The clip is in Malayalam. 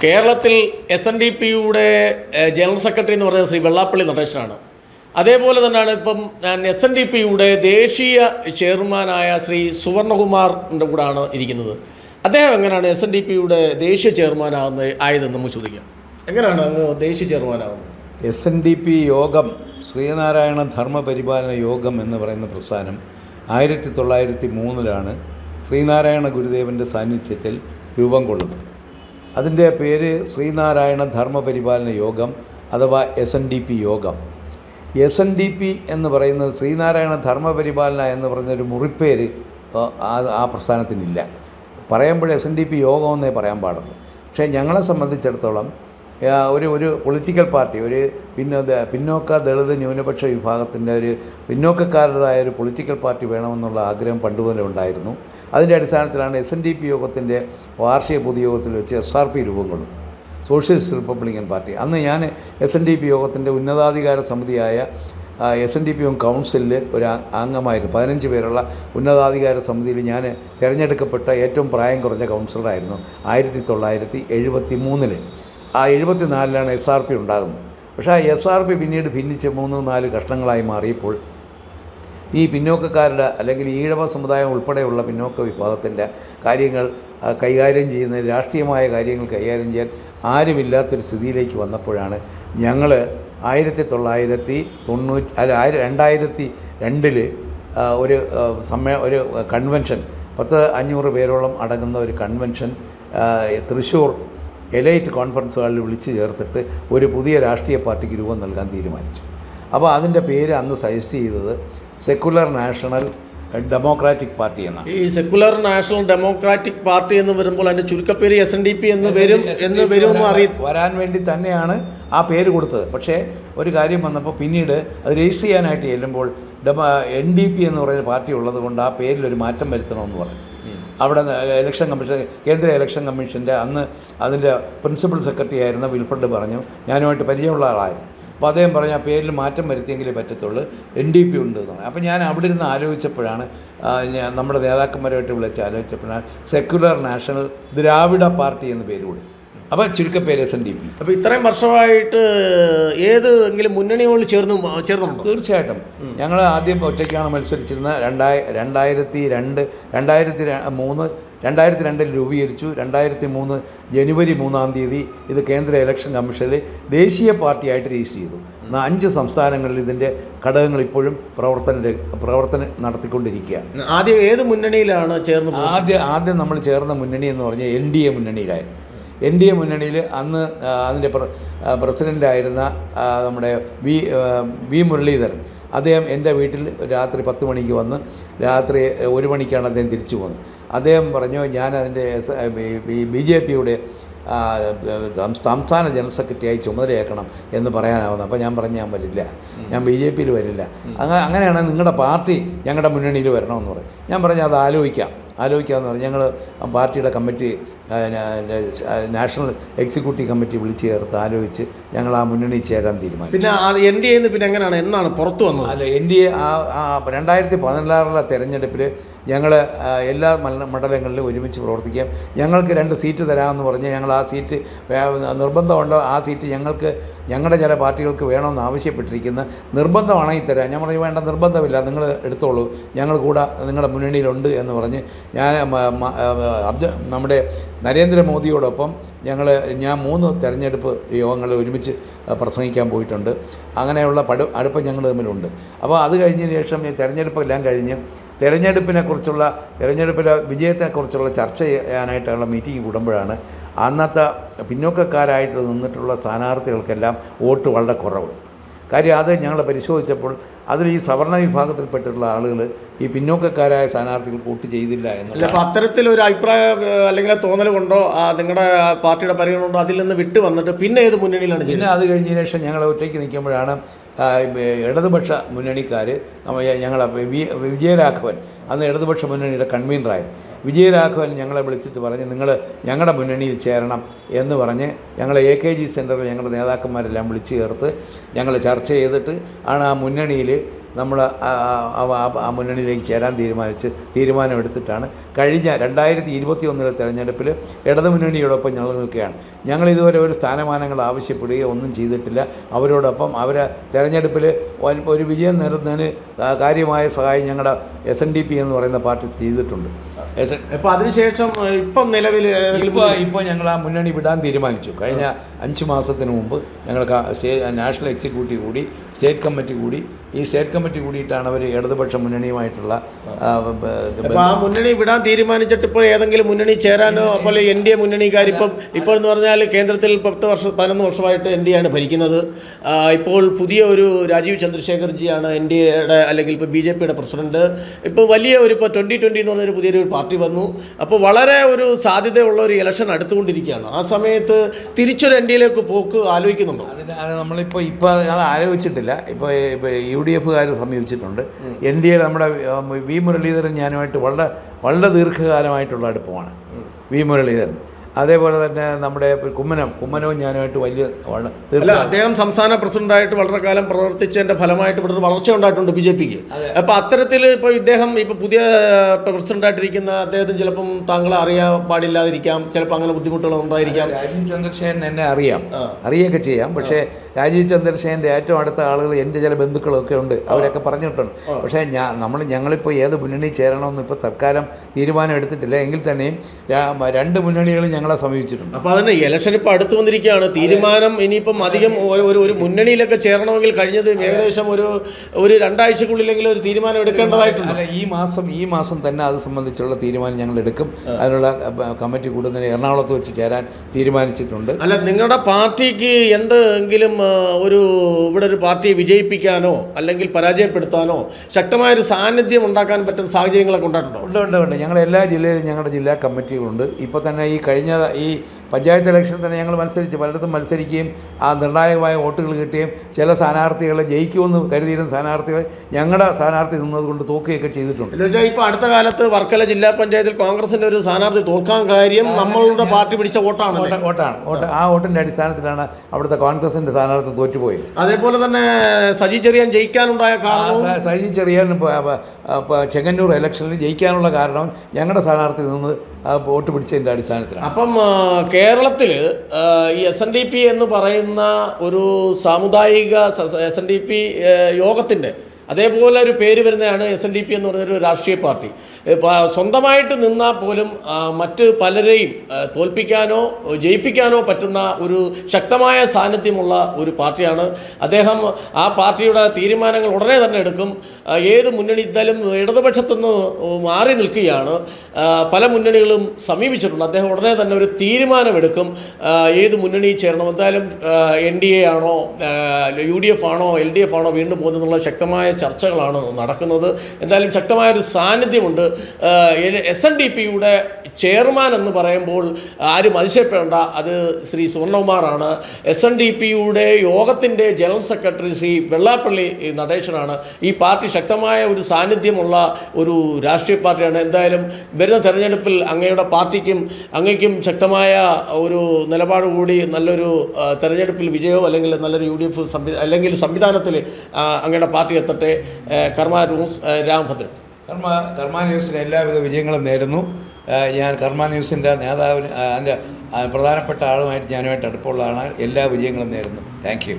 കേരളത്തിൽ SNDP-യുടെ ജനറൽ സെക്രട്ടറി എന്ന് പറയുന്നത് ശ്രീ വെള്ളാപ്പള്ളി നടേശനാണ്. അതേപോലെ തന്നെയാണ് ഇപ്പം SNDP-യുടെ ദേശീയ ചെയർമാനായ ശ്രീ സുവർണകുമാറിൻ്റെ കൂടെയാണ് ഇരിക്കുന്നത്. അദ്ദേഹം എങ്ങനെയാണ് SNDP-യുടെ ദേശീയ ആയതെന്ന് നമുക്ക് ചോദിക്കാം. എങ്ങനെയാണ് അങ്ങ് ദേശീയ ചെയർമാനാകുന്നത്? SNDP യോഗം, ശ്രീനാരായണ ധർമ്മപരിപാലന യോഗം എന്ന് പറയുന്ന പ്രസ്ഥാനം 1903 ശ്രീനാരായണ ഗുരുദേവൻ്റെ സാന്നിധ്യത്തിൽ രൂപം കൊള്ളുന്നത്. അതിൻ്റെ പേര് ശ്രീനാരായണ ധർമ്മപരിപാലന യോഗം അഥവാ SNDP യോഗം. SNDP എന്ന് പറയുന്നത് ശ്രീനാരായണ ധർമ്മപരിപാലന എന്ന് പറയുന്നൊരു മുറിപ്പേര് ആ പ്രസ്ഥാനത്തിനില്ല. പറയുമ്പോൾ SNDP യോഗം എന്നേ പറയാൻ പാടുള്ളൂ. പക്ഷേ ഞങ്ങളെ സംബന്ധിച്ചിടത്തോളം ഒരു പൊളിറ്റിക്കൽ പാർട്ടി, ഒരു പിന്നോക്ക ദളിത് ന്യൂനപക്ഷ വിഭാഗത്തിൻ്റെ ഒരു പിന്നോക്കക്കാരുടേതായ ഒരു പൊളിറ്റിക്കൽ പാർട്ടി വേണമെന്നുള്ള ആഗ്രഹം പണ്ടുമുതലേ ഉണ്ടായിരുന്നു. അതിൻ്റെ അടിസ്ഥാനത്തിലാണ് SNDP യോഗത്തിൻ്റെ വാർഷിക പൊതുയോഗത്തിൽ വെച്ച് SRP രൂപം കൊള്ളുന്നത്, സോഷ്യലിസ്റ്റ് റിപ്പബ്ലിക്കൻ പാർട്ടി. അന്ന് ഞാൻ SNDP യോഗത്തിൻ്റെ ഉന്നതാധികാര സമിതിയായ SNDP കൗൺസിലിൽ ഒരു അംഗമായിരുന്നു. 15 പേരുള്ള ഉന്നതാധികാര സമിതിയിൽ ഞാൻ തിരഞ്ഞെടുക്കപ്പെട്ട ഏറ്റവും പ്രായം കുറഞ്ഞ കൗൺസിലറായിരുന്നു 1973. ആ 74 SRP ഉണ്ടാകുന്നത്. പക്ഷേ ആ SRP പിന്നീട് ഭിന്നിച്ച് 3-4 കഷ്ണങ്ങളായി മാറിയപ്പോൾ ഈ പിന്നോക്കക്കാരുടെ അല്ലെങ്കിൽ ഈഴവ സമുദായം ഉൾപ്പെടെയുള്ള പിന്നോക്ക വിഭാഗത്തിൻ്റെ കാര്യങ്ങൾ കൈകാര്യം ചെയ്യുന്ന രാഷ്ട്രീയമായ കാര്യങ്ങൾ കൈകാര്യം ചെയ്യാൻ ആരുമില്ലാത്തൊരു സ്ഥിതിയിലേക്ക് വന്നപ്പോഴാണ് ഞങ്ങൾ 2002 ഒരു കൺവെൻഷൻ, 500 പേരോളം അടങ്ങുന്ന ഒരു കൺവെൻഷൻ തൃശ്ശൂർ എലൈറ്റ് കോൺഫറൻസ് ഹാളിൽ വിളിച്ചു ചേർത്തിട്ട് ഒരു പുതിയ രാഷ്ട്രീയ പാർട്ടിക്ക് രൂപം നൽകാൻ തീരുമാനിച്ചു. അപ്പോൾ അതിൻ്റെ പേര് അന്ന് സജസ്റ്റ് ചെയ്തത് സെക്കുലർ നാഷണൽ ഡെമോക്രാറ്റിക് പാർട്ടി എന്നാണ്. ഈ സെക്കുലർ നാഷണൽ ഡെമോക്രാറ്റിക് പാർട്ടി എന്ന് വരുമ്പോൾ അതിൻ്റെ ചുരുക്കപ്പേര് SNDP എന്ന് വരാൻ വേണ്ടി തന്നെയാണ് ആ പേര് കൊടുത്തത്. പക്ഷേ ഒരു കാര്യം വന്നപ്പോൾ പിന്നീട് അത് രജിസ്റ്റർ ചെയ്യാനായിട്ട് ചെല്ലുമ്പോൾ NDP എന്ന് പറയുന്ന പാർട്ടി ഉള്ളത് കൊണ്ട് ആ പേരിലൊരു മാറ്റം വരുത്തണമെന്ന് പറഞ്ഞു. അവിടെ ഇലക്ഷൻ കമ്മീഷൻ, കേന്ദ്ര ഇലക്ഷൻ കമ്മീഷൻ്റെ അന്ന് അതിൻ്റെ പ്രിൻസിപ്പൽ സെക്രട്ടറി ആയിരുന്ന വിൽഫ്രഡ് പറഞ്ഞു, ഞാനുമായിട്ട് പരിചയമുള്ള ആളായിരുന്നു. അപ്പോൾ അദ്ദേഹം പറഞ്ഞു ആ പേരിൽ മാറ്റം വരുത്തിയെങ്കിലേ പറ്റത്തുള്ളൂ, NDP ഉണ്ട് എന്ന് പറഞ്ഞു. അപ്പോൾ ഞാൻ അവിടെ ഇരുന്ന് ആലോചിച്ചപ്പോഴാണ്, നമ്മുടെ നേതാക്കന്മാരുമായിട്ട് വിളിച്ച് ആലോചിച്ചപ്പോഴാണ് സെക്കുലർ നാഷണൽ ദ്രാവിഡ പാർട്ടി എന്ന് പേര് കൊടുത്തു. അപ്പോൾ ചുരുക്കപ്പേര് SNDP. അപ്പോൾ ഇത്രയും വർഷമായിട്ട് ഏതെങ്കിലും മുന്നണിയോട് ചേർന്നുണ്ടോ? തീർച്ചയായിട്ടും. ഞങ്ങൾ ആദ്യം ഒറ്റയ്ക്കാണ് മത്സരിച്ചിരുന്നത്. 2002 രൂപീകരിച്ചു. 2003 ജനുവരി 3 ഇത് കേന്ദ്ര ഇലക്ഷൻ കമ്മീഷനിൽ ദേശീയ പാർട്ടിയായിട്ട് രജിസ്റ്റർ ചെയ്തു. 5 സംസ്ഥാനങ്ങളിൽ ഇതിൻ്റെ ഘടകങ്ങൾ ഇപ്പോഴും പ്രവർത്തനം നടത്തിക്കൊണ്ടിരിക്കുകയാണ്. ആദ്യം ഏത് മുന്നണിയിലാണ് ചേർന്നത്? ആദ്യം നമ്മൾ ചേർന്ന മുന്നണി എന്ന് പറഞ്ഞാൽ NDA മുന്നണിയിലായിരുന്നു. NDA മുന്നണിയിൽ അന്ന് അതിൻ്റെ പ്രസിഡൻ്റായിരുന്ന നമ്മുടെ വി മുരളീധരൻ, അദ്ദേഹം എൻ്റെ വീട്ടിൽ രാത്രി 10 മണിക്ക് വന്ന് രാത്രി 1 മണിക്കാണ് അദ്ദേഹം തിരിച്ചു പോകുന്നത്. അദ്ദേഹം പറഞ്ഞു, ഞാൻ അതിൻ്റെ BJPയുടെ സംസ്ഥാന ജനറൽ സെക്രട്ടറിയായി ചുമതലയേക്കണം എന്ന് പറയാനാവുന്നത്. അപ്പോൾ ഞാൻ പറഞ്ഞു, ഞാൻ വരില്ല, ഞാൻ BJPയിൽ വരില്ല. അങ്ങനെയാണ് നിങ്ങളുടെ പാർട്ടി ഞങ്ങളുടെ മുന്നണിയിൽ വരണമെന്ന് പറയും. ഞാൻ പറഞ്ഞു അത് ആലോചിക്കാമെന്ന് പറഞ്ഞു. ഞങ്ങൾ പാർട്ടിയുടെ കമ്മിറ്റി, നാഷണൽ എക്സിക്യൂട്ടീവ് കമ്മിറ്റി വിളിച്ച് ചേർത്ത് ആലോചിച്ച് ഞങ്ങൾ ആ മുന്നണി ചേരാൻ തീരുമാനിച്ചു. പിന്നെ NDA പിന്നെ എന്നാണ് പുറത്തു വന്നത്? അല്ല, NDA 2016 തെരഞ്ഞെടുപ്പിൽ ഞങ്ങൾ എല്ലാ മണ്ഡലങ്ങളിലും ഒരുമിച്ച് പ്രവർത്തിക്കാം, ഞങ്ങൾക്ക് 2 സീറ്റ് തരാമെന്ന് പറഞ്ഞ് ഞങ്ങൾ ആ സീറ്റ് നിർബന്ധമുണ്ടോ, ആ സീറ്റ് ഞങ്ങളുടെ ചില പാർട്ടികൾക്ക് വേണമെന്ന് ആവശ്യപ്പെട്ടിരിക്കുന്ന, നിർബന്ധമാണെങ്കിൽ തരാം. ഞാൻ പറഞ്ഞു വേണ്ട, നിർബന്ധമില്ല, നിങ്ങൾ എടുത്തോളൂ, ഞങ്ങൾ കൂടെ നിങ്ങളുടെ മുന്നണിയിലുണ്ട് എന്ന് പറഞ്ഞ് നമ്മുടെ നരേന്ദ്രമോദിയോടൊപ്പം ഞാൻ 3 തെരഞ്ഞെടുപ്പ് യോഗങ്ങളിൽ ഒരുമിച്ച് പ്രസംഗിക്കാൻ പോയിട്ടുണ്ട്. അങ്ങനെയുള്ള അടുപ്പം ഞങ്ങൾ തമ്മിലുണ്ട്. അപ്പോൾ അത് കഴിഞ്ഞതിന് ശേഷം തെരഞ്ഞെടുപ്പെല്ലാം കഴിഞ്ഞ് തെരഞ്ഞെടുപ്പിലെ വിജയത്തെക്കുറിച്ചുള്ള ചർച്ച ചെയ്യാനായിട്ടുള്ള മീറ്റിംഗ് കൂടുമ്പോഴാണ് അന്നത്തെ പിന്നോക്കക്കാരായിട്ട് നിന്നിട്ടുള്ള സ്ഥാനാർത്ഥികൾക്കെല്ലാം വോട്ട് വളരെ കുറവ്. കാര്യം അത് ഞങ്ങൾ പരിശോധിച്ചപ്പോൾ അതിൽ ഈ സവർണ വിഭാഗത്തിൽപ്പെട്ടിട്ടുള്ള ആളുകൾ ഈ പിന്നോക്കക്കാരായ സ്ഥാനാർത്ഥികൾ വോട്ട് ചെയ്തില്ല എന്നുള്ള. അപ്പോൾ അത്തരത്തിലൊരു അഭിപ്രായം അല്ലെങ്കിൽ തോന്നൽ കൊണ്ടോ നിങ്ങളുടെ പാർട്ടിയുടെ പരിഗണന കൊണ്ടോ അതിൽ നിന്ന് വിട്ട് വന്നിട്ട് പിന്നെ ഏത് മുന്നണിയിലാണ്? പിന്നെ അത് കഴിഞ്ഞതിന് ശേഷം ഞങ്ങൾ ഒറ്റയ്ക്ക് നിൽക്കുമ്പോഴാണ് ഇടതുപക്ഷ മുന്നണിക്കാർ, ഞങ്ങളെ വിജയരാഘവൻ, അന്ന് ഇടതുപക്ഷ മുന്നണിയുടെ കൺവീനറായി വിജയരാഘവൻ ഞങ്ങളെ വിളിച്ചിട്ട് പറഞ്ഞ് നിങ്ങൾ ഞങ്ങളുടെ മുന്നണിയിൽ ചേരണം എന്ന് പറഞ്ഞ് ഞങ്ങൾ AKG സെൻറ്ററിൽ ഞങ്ങളുടെ നേതാക്കന്മാരെല്ലാം വിളിച്ചു ചേർത്ത് ഞങ്ങൾ ചർച്ച ചെയ്തിട്ട് ആണ് ആ മുന്നണിയിൽ നമ്മൾ ആ മുന്നണിയിലേക്ക് ചേരാൻ തീരുമാനമെടുത്തിട്ടാണ് കഴിഞ്ഞ 2021 തെരഞ്ഞെടുപ്പിൽ ഇടതുമുന്നണിയോടൊപ്പം ഞങ്ങൾ നിൽക്കുകയാണ്. ഞങ്ങൾ ഇതുവരെ ഒരു സ്ഥാനമാനങ്ങൾ ആവശ്യപ്പെടുകയോ ഒന്നും ചെയ്തിട്ടില്ല. അവരോടൊപ്പം അവരെ തെരഞ്ഞെടുപ്പിൽ ഒരു വിജയം നേടുന്നതിന് കാര്യമായ സഹായം ഞങ്ങളുടെ SNDP എന്ന് പറയുന്ന പാർട്ടി ചെയ്തിട്ടുണ്ട്. അപ്പോൾ അതിനുശേഷം ഇപ്പം നിലവിൽ ഇപ്പോൾ ഞങ്ങൾ ആ മുന്നണി വിടാൻ തീരുമാനിച്ചു. കഴിഞ്ഞ 5 മാസത്തിന് മുമ്പ് ഞങ്ങൾ നാഷണൽ എക്സിക്യൂട്ടീവ് കൂടി, സ്റ്റേറ്റ് കമ്മിറ്റി കൂടി. ഈ സ്റ്റേറ്റ് കമ്മിറ്റി കൂടിയിട്ടാണ് അവർ ഇടതുപക്ഷ മുന്നണിയുമായിട്ടുള്ള ആ മുന്നണി വിടാൻ തീരുമാനിച്ചിട്ട് ഇപ്പോൾ ഏതെങ്കിലും മുന്നണി ചേരാനോ അതുപോലെ NDA മുന്നണിക്കാർ ഇപ്പോൾ എന്ന് പറഞ്ഞാൽ കേന്ദ്രത്തിൽ 11 വർഷമായിട്ട് NDA ആണ് ഭരിക്കുന്നത്. ഇപ്പോൾ പുതിയ ഒരു രാജീവ് ചന്ദ്രശേഖർജിയാണ് NDAയുടെ അല്ലെങ്കിൽ ഇപ്പോൾ BJPയുടെ പ്രസിഡന്റ്. ഇപ്പോൾ വലിയ ഇപ്പോൾ 2020 എന്ന് പറഞ്ഞൊരു പുതിയൊരു പാർട്ടി വന്നു. അപ്പോൾ വളരെ ഒരു സാധ്യതയുള്ള ഒരു ഇലക്ഷൻ അടുത്തുകൊണ്ടിരിക്കുകയാണ്. ആ സമയത്ത് തിരിച്ചൊരു NDAയിലേക്ക് പോക്ക് ആലോചിക്കുന്നുണ്ടോ? അത് നമ്മളിപ്പോൾ അത് ആലോചിച്ചിട്ടില്ല. ഇപ്പോൾ UDFകാർ സമീപിച്ചിട്ടുണ്ട്. NDA നമ്മുടെ V മുരളീധരൻ ഞാനുമായിട്ട് വളരെ ദീർഘകാലമായിട്ടുള്ള അടുപ്പമാണ്. V മുരളീധരൻ അതേപോലെ തന്നെ നമ്മുടെ കുമ്മനവും ഞാനുമായിട്ട് അദ്ദേഹം സംസ്ഥാന പ്രസിഡന്റായിട്ട് വളരെ കാലം പ്രവർത്തിച്ചതിൻ്റെ ഫലമായിട്ട് ഇവിടെ വളർച്ച ഉണ്ടായിട്ടുണ്ട് BJPക്ക്. അപ്പോൾ അത്തരത്തിൽ ഇപ്പോൾ ഇദ്ദേഹം ഇപ്പോൾ പുതിയ പ്രസിഡന്റായിട്ടിരിക്കുന്ന അദ്ദേഹത്തിന് ചിലപ്പം താങ്കളെ അറിയാൻ പാടില്ലാതിരിക്കാം, ചിലപ്പോൾ അങ്ങനെ ബുദ്ധിമുട്ടുകൾ ഉണ്ടായിരിക്കാം. രാജീവ് ചന്ദ്രശേഖരൻ എന്നെ അറിയുകയൊക്കെ ചെയ്യാം. പക്ഷേ രാജീവ് ചന്ദ്രശേഖരൻ്റെ ഏറ്റവും അടുത്ത ആളുകൾ എൻ്റെ ചില ബന്ധുക്കളൊക്കെ ഉണ്ട്, അവരൊക്കെ പറഞ്ഞിട്ടുണ്ട്. പക്ഷേ ഞങ്ങളിപ്പോൾ ഏത് മുന്നണി ചേരണമെന്ന് ഇപ്പോൾ തൽക്കാലം തീരുമാനം എടുത്തിട്ടില്ല. എങ്കിൽ തന്നെയും 2 മുന്നണികളും ഞങ്ങളെ സമീപിച്ചിട്ടുണ്ട്. അപ്പോൾ അതിന് ഇലക്ഷൻ ഇപ്പോൾ അടുത്ത് വന്നിരിക്കുകയാണ്. തീരുമാനം ഇനിയിപ്പം അധികം ഒരു മുന്നണിയിലൊക്കെ ചേരണമെങ്കിൽ കഴിഞ്ഞത് ഏകദേശം ഒരു 2 ആഴ്ചക്കുള്ളിലെങ്കിലും ഒരു തീരുമാനം എടുക്കേണ്ടതായിട്ടുണ്ട്. അല്ല, ഈ മാസം തന്നെ അത് സംബന്ധിച്ചുള്ള തീരുമാനം ഞങ്ങൾ എടുക്കും. അതിനുള്ള കമ്മിറ്റി കൂടുന്നതിന് എറണാകുളത്ത് വെച്ച് ചേരാൻ തീരുമാനിച്ചിട്ടുണ്ട്. അല്ല, നിങ്ങളുടെ പാർട്ടിക്ക് എന്തെങ്കിലും ഇവിടെ ഒരു പാർട്ടിയെ വിജയിപ്പിക്കാനോ അല്ലെങ്കിൽ പരാജയപ്പെടുത്താനോ ശക്തമായൊരു സാന്നിധ്യം ഉണ്ടാക്കാൻ പറ്റുന്ന സാഹചര്യങ്ങളൊക്കെ ഉണ്ടായിട്ടുണ്ടോ? ഉണ്ട്. ഞങ്ങൾ എല്ലാ ജില്ലയിലും ഞങ്ങളുടെ ജില്ലാ കമ്മിറ്റികളുണ്ട്. ഇപ്പോൾ തന്നെ ഈ പഞ്ചായത്ത് ഇലക്ഷൻ തന്നെ ഞങ്ങൾ പലയിടത്തും മത്സരിക്കുകയും ആ നിർണായകമായ വോട്ടുകൾ കിട്ടുകയും ചില സ്ഥാനാർത്ഥികളെ ജയിക്കുമെന്ന് കരുതിയിരുന്ന സ്ഥാനാർത്ഥികളെ ഞങ്ങളുടെ സ്ഥാനാർത്ഥി നിന്നതുകൊണ്ട് തോക്കുകയൊക്കെ ചെയ്തിട്ടുണ്ട്. ഇപ്പോൾ അടുത്ത കാലത്ത് വർക്കല ജില്ലാ പഞ്ചായത്തിൽ കോൺഗ്രസിൻ്റെ ഒരു സ്ഥാനാർത്ഥി തോൽക്കാൻ കാര്യം നമ്മളുടെ പാർട്ടി പിടിച്ച വോട്ടാണ്. ആ വോട്ടിൻ്റെ അടിസ്ഥാനത്തിലാണ് അവിടുത്തെ കോൺഗ്രസിൻ്റെ സ്ഥാനാർത്ഥി തോറ്റുപോയത്. അതേപോലെ തന്നെ സജി ചെറിയാൻ ജയിക്കാനുണ്ടായ കാരണം സജി ചെറിയാൻ ചെങ്ങന്നൂർ ഇലക്ഷനിൽ ജയിക്കാനുള്ള കാരണം ഞങ്ങളുടെ സ്ഥാനാർത്ഥി നിന്ന് വോട്ട് പിടിച്ചതിൻ്റെ അടിസ്ഥാനത്തിലാണ്. അപ്പം കേരളത്തിൽ ഈ SNDP എന്ന് പറയുന്ന ഒരു സാമുദായിക SNDP യോഗത്തിൻ്റെ അതേപോലെ ഒരു പേര് വരുന്നതാണ് SNDP എന്ന് പറഞ്ഞൊരു രാഷ്ട്രീയ പാർട്ടി. സ്വന്തമായിട്ട് നിന്നാൽ പോലും മറ്റ് പലരെയും തോൽപ്പിക്കാനോ ജയിപ്പിക്കാനോ പറ്റുന്ന ഒരു ശക്തമായ സാന്നിധ്യമുള്ള ഒരു പാർട്ടിയാണ് അദ്ദേഹം. ആ പാർട്ടിയുടെ തീരുമാനങ്ങൾ ഉടനെ തന്നെ എടുക്കും. ഏത് മുന്നണി എന്തായാലും ഇടതുപക്ഷത്തുനിന്ന് മാറി നിൽക്കുകയാണ്. പല മുന്നണികളും സമീപിച്ചിട്ടുണ്ട്. അദ്ദേഹം ഉടനെ തന്നെ ഒരു തീരുമാനമെടുക്കും ഏത് മുന്നണി ചേരണം. എന്തായാലും NDA ആണോ UDF ആണോ LDF ആണോ വീണ്ടും പോകുന്നതിനുള്ള ശക്തമായ ചർച്ചകളാണ് നടക്കുന്നത്. എന്തായാലും ശക്തമായൊരു സാന്നിധ്യമുണ്ട്. SNDPയുടെ ചെയർമാൻ എന്ന് പറയുമ്പോൾ ആരും അതിശയപ്പെടേണ്ട, അത് ശ്രീ സുവർണകുമാറാണ്. SNDPയുടെ യോഗത്തിൻ്റെ ജനറൽ സെക്രട്ടറി ശ്രീ വെള്ളാപ്പള്ളി നടേശനാണ്. ഈ പാർട്ടി ശക്തമായ ഒരു സാന്നിധ്യമുള്ള ഒരു രാഷ്ട്രീയ പാർട്ടിയാണ്. എന്തായാലും വരുന്ന തെരഞ്ഞെടുപ്പിൽ അങ്ങയുടെ പാർട്ടിക്കും അങ്ങയ്ക്കും ശക്തമായ ഒരു നിലപാട് കൂടി നല്ലൊരു തെരഞ്ഞെടുപ്പിൽ വിജയമോ അല്ലെങ്കിൽ നല്ലൊരു UDF അല്ലെങ്കിൽ സംവിധാനത്തിൽ അങ്ങയുടെ പാർട്ടി എത്തട്ടെ. കർമ്മ ന്യൂസ് രാമഭദ്രൻ. കർമ്മ ന്യൂസിന് എല്ലാവിധ വിജയങ്ങളും നേരുന്നു. ഞാൻ കർമ്മ ന്യൂസിൻ്റെ നേതാവിന് അതിൻ്റെ പ്രധാനപ്പെട്ട ആളുമായിട്ട് ഞാനുമായിട്ട് അടുപ്പമുള്ളതാണ്. എല്ലാ വിജയങ്ങളും നേരുന്നു. Thank you.